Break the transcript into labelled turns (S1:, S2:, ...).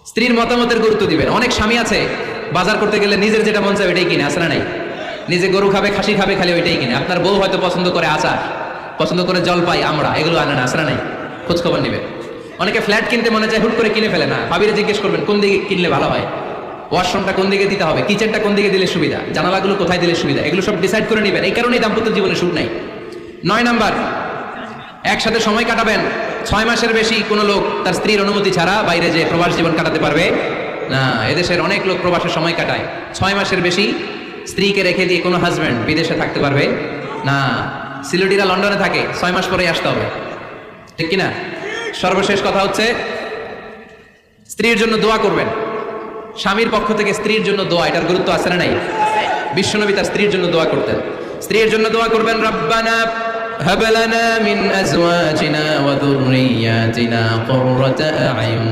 S1: স্ত্রীর মতামতের গুরুত্ব দিবেন। অনেক স্বামী আছে বাজার করতে গেলে নিজের যেটা মন চায় ওইটাই কিনে, আসে না নাই? নিজে গরু খাবে, খাসি খাবে, খালি ওইটাই কিনে। আপনার বউ হয়তো পছন্দ করে আচার, পছন্দ করে জলপাই, আমরা এগুলো আনে না, আসে না নাই? খোঁজ খবর নিবে। অনেকে ফ্ল্যাট কিনতে মনে চায়, হুট করে কিনে ফেলে না। ভাবিরে জিজ্ঞেস করবেন কোন দিকে কিনলে ভালো হয়, ওয়াশরুমটা কোন দিকে দিতে হবে, কিচেনটা কোন দিকে দিলে সুবিধা, জানালাগুলো কোথায় দিলে সুবিধা, এগুলো সব ডিসাইড করে নেবেন। এই কারণেই দাম্পত্য জীবনে সুখ নাই। 9 নাম্বার, একসাথে সময় কাটাবেন। 6 মাসের বেশি কোনো লোক তার স্ত্রীর অনুমতি ছাড়া বাইরে যে প্রবাস জীবন কাটাতে পারবে না। এদেশের অনেক লোক প্রবাসে সময় কাটায়। 6 মাসের বেশি স্ত্রীকে রেখে দিয়ে কোনো হাজব্যান্ড বিদেশে থাকতে পারবে না। সিলেটিরা লন্ডনে থাকে, 6 মাস পরেই আসতে হবে, ঠিক কিনা? সর্বশেষ কথা হচ্ছে, স্ত্রীর জন্য দোয়া করবেন। স্বামীর পক্ষ থেকে স্ত্রীর জন্য দোয়া, এটার গুরুত্ব আছে না নাই? বিশ্বনবী তার স্ত্রীর জন্য দোয়া করতেন। স্ত্রীর জন্য দোয়া করবেন, রব্বানা হাব লানা মিন আজওয়াজিনা ওয়া যুররিয়াতিনা কুররাতা আ'য়ুন